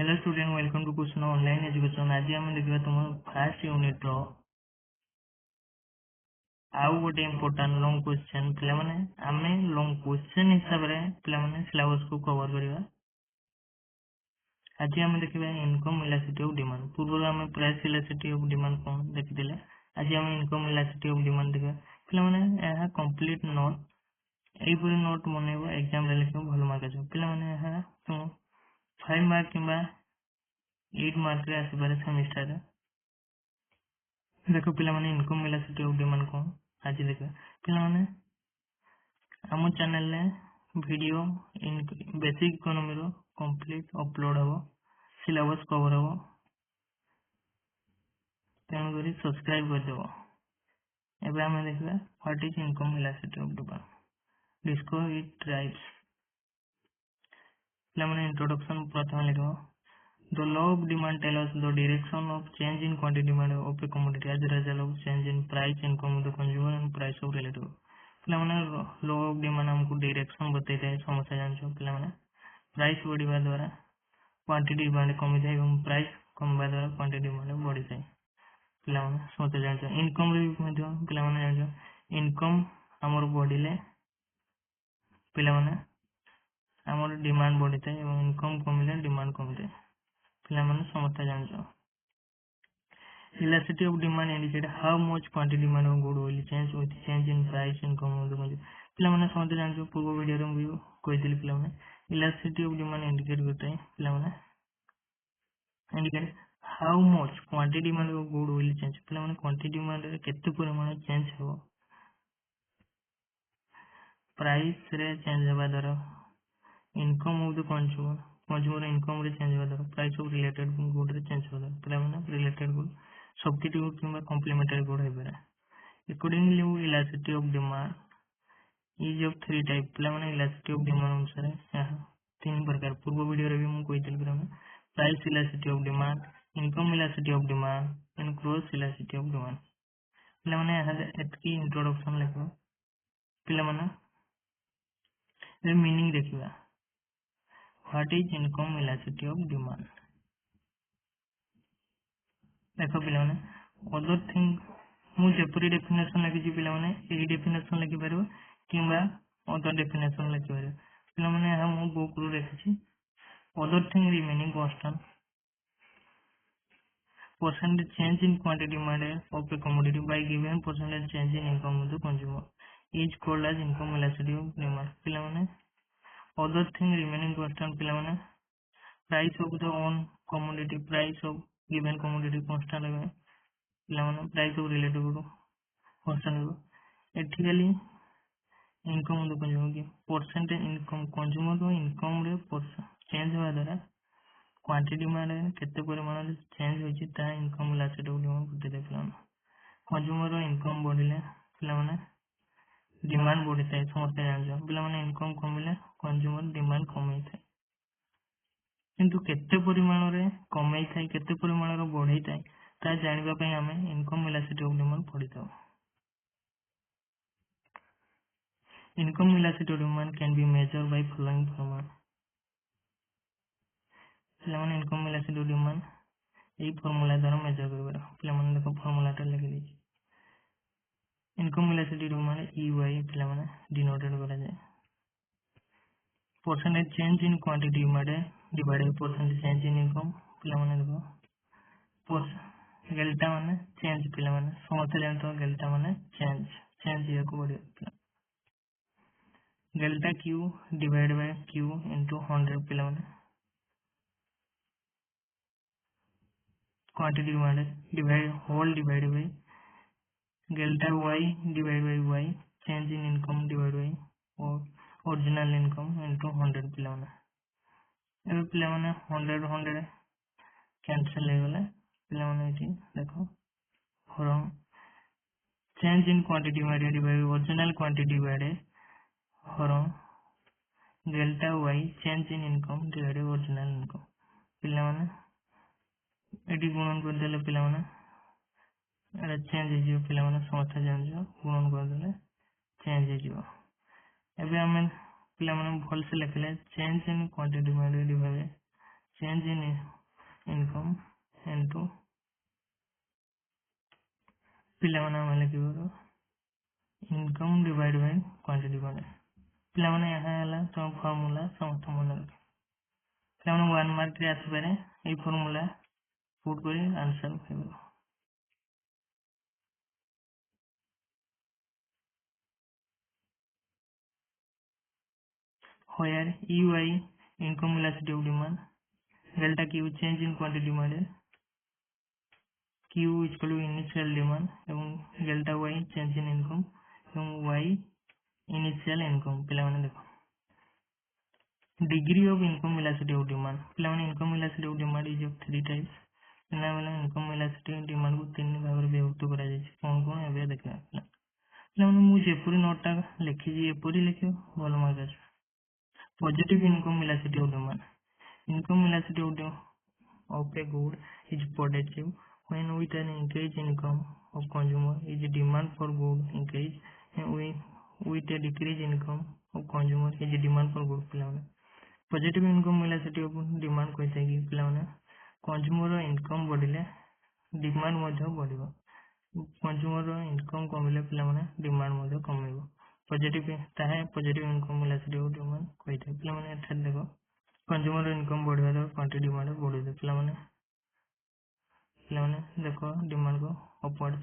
Hello student, welcome to question online education. आज आम देखा तुम फास्ट यूनिट रो आउ गोटे इम्पोर्टाट लॉन्ग क्वेश्चन पे आम लॉन्ग क्वेश्चन हिसाब से पे सिलेबस को कवर करवा। आज आम देखा इनकम इलास्टिसिटी ऑफ डिमांड। पूर्व आम प्राइस इलास्टिसिटी ऑफ डिमांड कौन देखी। आज आम इनकम इलास्टिसिटी ऑफ डिमांड देखा। पे कंप्लीट नोट यहीपरी नोट बनइब एग्जाम लिख भल मार्क आस पे 5 मार्क कि 8 मार्क आसपे सेमिस्टर। देख पे इनकम इलास्टिसिटी ऑफ डिमांड कौन आज देखा। पे आम चैनल वीडियो बेसिक इकोनॉमी रो कंप्लीट अपलोड हम सिलेबस कवर हम तेणुक सब्सक्राइब करदेव। एवं आम देखा what is income elasticity of demand discover it types. पे इंट्रोडक्शन प्रथम लिख The law of demand tells us the direction of change in quantity demand of a commodity as a result of change in price income of the consumer and price of relative। पे law of demand हमको direction बताई है समस्या जानछ। पे price बढ़िया द्वारा quantity demand कमी थाए और प्राइस कमवा द्वारा क्वांटिटी डिमांड बढ़ी थाए। पे समस्या जानछ। इनकम पे जान इनकम आमर बढ़िले पे आमर डिमांड बढ़ी थाए और इनकम कमिले डिमांड कमी थाए। पे समस्या जानछ। Elasticity of demand indicate how much quantity demand of good will change with change in price income of the consumer। पे समझते जानते पूर्व वीडियो भी कही पे इलास्टिसिटी ऑफ डिमांड इंडिकेट करता है। पे indicate how much quantity demand of good will change. पे क्वांटिटी डिमांड केते परिमाण चेंज हो प्राइस रे चेंज होगा द्वारा income of the consumer consumer income रे चेंज होगा द्वारा प्राइस ऑफ रिलेटेड गुड रे चेंज होगा। पे रिलेटेड गुड सब्स्टिट्यूट किंबा कॉम्प्लीमेंटरी गुड है। Accordingly, elasticity of demand is of three type। पे elasticity of demand अनुसार यहाँ तीन प्रकार पूर्व वीडियो रे भी मैं कोई दिल करूँगा price elasticity of demand, income elasticity of demand and growth elasticity of demand. पे यहाँ एतकी इंट्रोडक्शन लिखो। पे मीनिंग देखिए what is income elasticity of demand. देख पे अदर थिंग मुझे डेफिनेशन लिखी पे यही डेफिनेशन लिखिपर कि अदर डेफिनेशन लिखिपर पे मु बुक रू लिखी other thing remaining constant percentage change in quantity demand of a commodity by given percentage change in income of the consumer is called as income elasticity of demand. पे other thing remaining constant पे price of the own commodity price of given commodity constant है। पे price of relative constant ethically income of the consumer की percentage income consumer को income रे change होगा द्वारा quantity demand केते परिमाण चेंज होची ता इनकम इलास्टिसिटी ऑफ डिमांड बुझे पे कंज्यूमर इनकम बढ़िले पे डिमांड बढ़ी थाए समस्या जान पे इनकम कमिले कंज्यूमर डिमांड कमी थाए किंतु केते परिमाण रे कमी थाए केते परिमाण रो बढ़ी थाए ता जानिबा पई हमें इनकम इलास्टिसिटी ऑफ डिमांड पढ़ी था। Income elasticity of demand can be measure by following formula. पे इनकम इलास्टिसिटी ऑफ डिमांड यही फॉर्मूला द्वारा मेजर कर पे देखो फॉर्मूला टा लिख दी income elasticity of demand EY पे डिनोटेड करा जाए percentage change in quantity demand divided by percentage change in income. पे देखो गेल्टा माने चेंज पे समस्त जानते गेल्टा माने चेंज चेंज ये को बढ़िया delta Q divide by Q into 100 पे quantity demand divide whole divide by delta Y divide by Y change in income divide by original income into 100 पे 100 100 कैंसिल हो गला पे देखो from change in quantity divided by original quantity divided from delta Y change in income divided original income. पे एटी गुणन कर देले पे चेंज हो पे समस्या जान गुणन कर देले चेंज हो। एबे हमें पे भल से लिखले change in quantity divided bye change in income into ପିଲାମାନେ ଆମେ ଲେଖିବାର income divided by quantity ମାନେ ପିଲାମାନେ ଏହା ହେଲା ତମ ଫର୍ମୁଲା ସମସ୍ତ ମନେ ରଖ ପିଲାମାନେ 1 ମାର୍କ ରେ ଆସିପାରେ ଏଇ ଫର୍ମୁଲା ପୁଟ୍ କରି ଆନ୍ସର ହେବ where EY income elasticity of demand delta Q change in quantity demanded Q is equal to initial demand ଏବଂ delta Y change in income ଏବଂ Y initial income ପିଲାମାନେ ଦେଖ degree of income elasticity of demand ପିଲାମାନେ income elasticity of demand is of three types ପିଲାମାନେ income elasticity demand କୁ ତିନି ଭାଗରେ ବିଭକ୍ତ କରାଯାଇଛି କଣ କଣ ଏବେ ଦେଖିବା ପିଲାମାନେ ମୁଁ ଯେପରି ନୋଟଟା ଲେଖିଛି ଏପରି ଲେଖିବ ଭଲ ମାର୍କ ଆସିବ positive income elasticity of demand income elasticity of a good is positive when with an increase in income of consumer is demand for good increase and with a decrease in income of consumer is demand for good ପିଲାମାନେ positive income elasticity of demand କହିଥାଏ କି ପିଲାମାନେ consumer income ବଢିଲେ demand ମଧ୍ୟ ବଢିବ consumer income କମିଲେ ପିଲାମାନେ demand ମଧ୍ୟ କମିବ positive ତାହା positive income elasticity of demand କହିଥାଏ ପିଲାମାନେ ଏଠାରେ ଦେଖ consumer income ବଢିବା ଦ୍ୱାରା quantity demand ବଢୁଛି ପିଲାମାନେ ଦେଖ demand को upward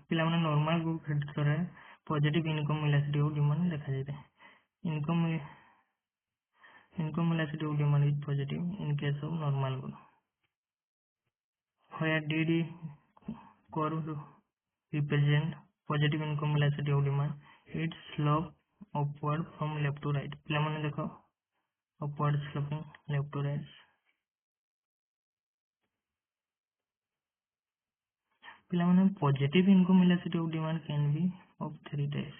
ପିଲାମାନେ normal group କ୍ଷେତ୍ରରେ positive income elasticity of demand ଦେଖାଯାଇଥାଏ income elasticity of demand is positive in case of normal group where DD curve represent positive income elasticity of demand its slope upward from left to right ପିଲାମାନେ ଦେଖ upward sloping left to right ପିଲାମାନେ positive income elasticity of demand can be of three types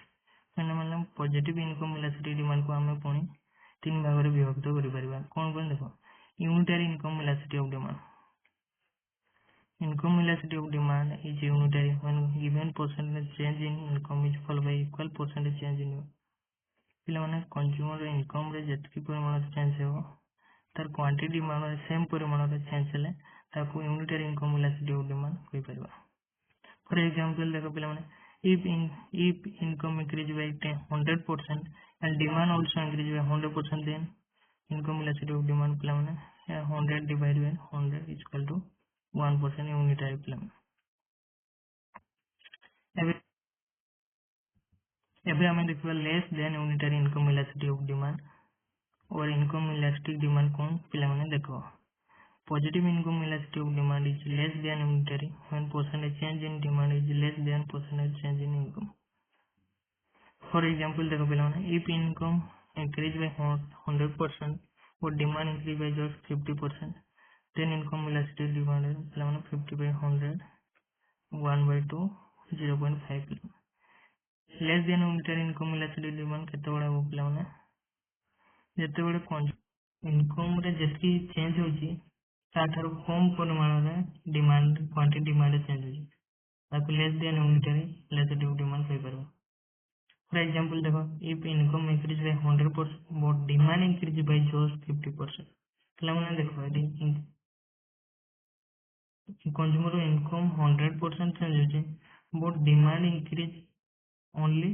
ପିଲାମାନେ positive income elasticity demand को ଆମେ ପୁଣି तीन ଭାଗରେ ବିଭକ୍ତ କରିପାରିବା କଣ କଣ ଦେଖ unitary income elasticity of demand income elasticity of demand is unitary when given percentage change in income is followed by equal percentage change in ପିଲାମାନେ consumer income ରେ ଯେତିକି ପରିମାଣରେ change ହେବ ତାର quantity demand ରେ same ପରିମାଣରେ change ହେଲେ ତାକୁ unitary income elasticity of demand କହିପାରିବା for example देखो पिलाମାନେ if income increase by 100% and demand also increase by 100% then income elasticity of demand पिलाମାନେ 100 divided by 100 is equal to 1% unitary पिलाମାନେ ଏବେ ଆମେ ଦେଖିବା less than unitary income elasticity of demand or income elastic demand କଣ ପିଲାମାନେ ଦେଖ positive income elasticity of demand is less than unitary when percentage change in demand is less than percentage change in income for example देखो पिलाମାନେ if income increase by 100% or demand increase by just 50% then income elasticity demand पिलाମାନେ 50 by 100 1 by 2 0.5 less than unitary income elasticity demand କେତେବେଳେ ହେବ ପିଲାମାନେ ଯେତେବେଳେ income ରେ ଯେତିକି change ହେଉଛି ତାଠାରୁ କମ ପରିମାଣରେ demand quantity demand change ହେଉଛି ତାକୁ less than unitary elasticity demand କହିପାରିବା for example देखो if income increase by 100% but demand increase by just 50% ପିଲାମାନେ ଦେଖ ଏଠି consumer income 100% change ହେଉଛି but demand increase only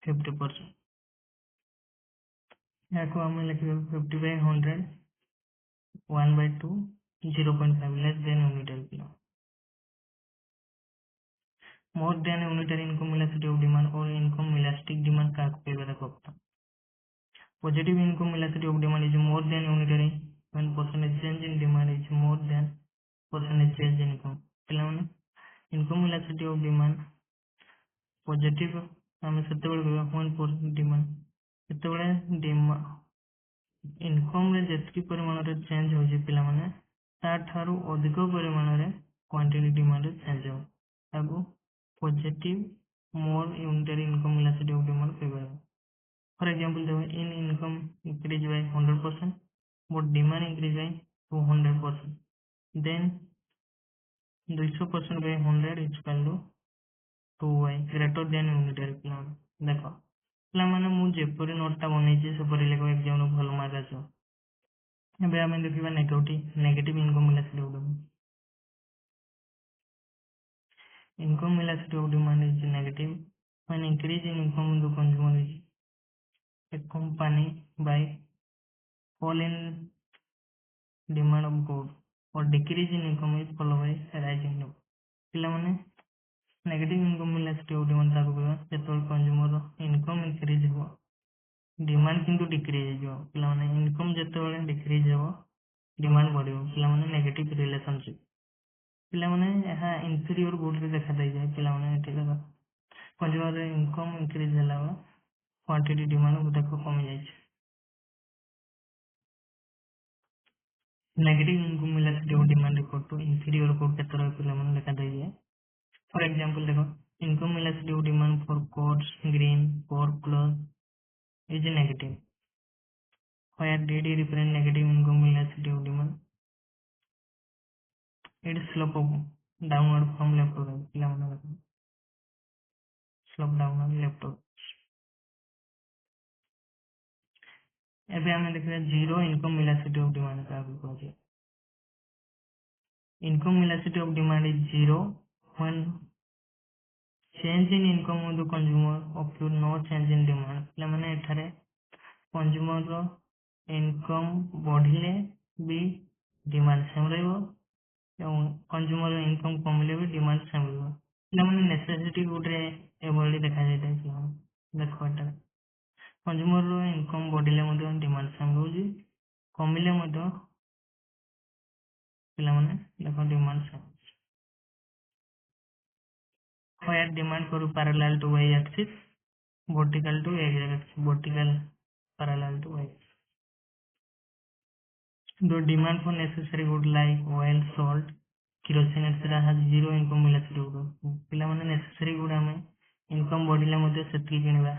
50% याको हमें लिखिबा 50 by 100 1 by 2 0.5 less than unitary kilo more than unitary income elasticity of demand or income elastic demand का कहबा देखो positive income elasticity of demand is more than unitary when percentage change in demand is more than percentage change in income पिलाने income elasticity of demand positive हमें सेतेबेले कहबा when percentage demand सेतेबेले demand income रे जेतकी परिमाण रे change होजे पिलाने ताठारु अधिक परिमाण रे क्वांटिटी डिमांड चेंज हो ताको positive more unitary income elasticity of demand कहबा for example in income increase by 100% but demand increase by 200% then 200% by 100 is equal to 2y greater than unitary plan देखो ପିଲାମାନେ ମୁଁ ଯେପରି ନୋଟଟା ବନେଇଛି ସେପରି ଲେଖ ଏକ୍ଜାମରେ ଭଲ ମାର୍କ ଆସିବ। ଏବେ ଆମେ ଦେଖିବା negative income elasticity of demand. Income elasticity of demand is negative when increase in income of the consumer is accompanied by fall in demand of goods or decrease in income is followed by rise in demand। ପିଲାମାନେ negative income elasticity of demand ତାକୁ କହିବା ଯେତେବେଳେ consumer income increase ହେବ demand କିନ୍ତୁ decrease ହେଇଯିବ। ପିଲାମାନେ income ଯେତେବେଳେ decrease ହେବ ଡିମାଣ୍ଡ ବଢ଼ିବ। ପିଲାମାନେ ନେଗେଟିଭ ରିଲେସନସିପ୍। ପିଲାମାନେ ଏହା ଇନଫେରିୟର ଗୁଡ୍ରେ ଦେଖା ଦେଇଯାଏ। ପିଲାମାନେ ଏଠି ଦେଖ କନଜ୍ୟୁମର ଇନକମ୍ ଇନକ୍ରିଜ୍ ହେଲା ବେଳେ କ୍ୱାଣ୍ଟିଟି ଡିମାଣ୍ଡ ଦେଖ କମି ଯାଇଛି। Negative income elasticity of demand equal to inferior good के तरह पिलाମାନେ ଲେଖା ଦେଇଯାଏ। फॉर एग्जांपल देखो income elasticity of demand for goods green core plus is negative where dd represent negative income elasticity of demand it slope of downward from left to right. पिलाମାନେ देखो slope downward left to. ଏବେ ଆମେ ଦେଖିବା zero income elasticity of demand କାହାକୁ କୁହାଯାଏ। Income elasticity of demand is zero when change in income of the consumer occur no change in demand। ପିଲାମାନେ ଏଠାରେ consumer ର income ବଢିଲେ ବି demand ସେମ୍ ରହିବ ଏବଂ consumer ର income କମିଲେ ବି demand ସେମ୍ ରହିବ। ପିଲାମାନେ necessity ଗୁଡରେ ଏଭଳି ଦେଖାଯାଇଥାଏ। ପିଲାମାନେ ଦେଖ ଏଠାରେ consumer ର income ବଢିଲେ ମଧ୍ୟ demand ସେମ୍ ରହୁଛି କମିଲେ ମଧ୍ୟ ପିଲାମାନେ ଦେଖ demand ସେମ୍। where demand କରୁ parallel to y axis vertical to x axis vertical parallel to y। The demand for necessary goods like oil, salt, kerosene etc. has zero income elasticity of demand। ପିଲାମାନେ necessary ଗୁଡ ଆମେ income ବଢିଲେ ମଧ୍ୟ ସେତିକି କିଣିବା।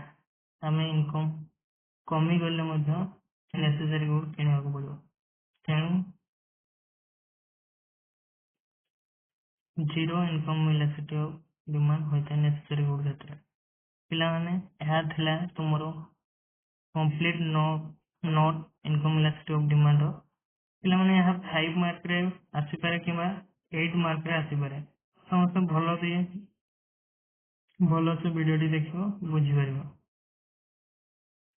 ଆମେ income କମିଗଲେ ମଧ୍ୟ necessary ଗୁଡ କିଣିବାକୁ ପଡିବ। ତେଣୁ zero income elasticity of demand ହୋଇଥାଏ necessary ଗୁଡ କ୍ଷେତ୍ରରେ। ପିଲାମାନେ ଏହା ଥିଲା ତୁମର complete note income elasticity of demand। ପିଲାମାନେ ଏହା 5 ମାର୍କରେ ଆସିପାରେ କିମ୍ବା 8 ମାର୍କରେ ଆସିପାରେ। ସମସ୍ତେ ଭଲସେ ଭିଡିଓଟି ଦେଖିବ ବୁଝିପାରିବ।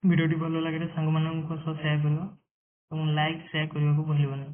ଭିଡିଓଟି ଭଲ ଲାଗିଲେ ସାଙ୍ଗମାନଙ୍କ ସହ ସେୟାର କରିବ ଏବଂ ଲାଇକ୍ ସେୟାର କରିବାକୁ ଭୁଲିବନି।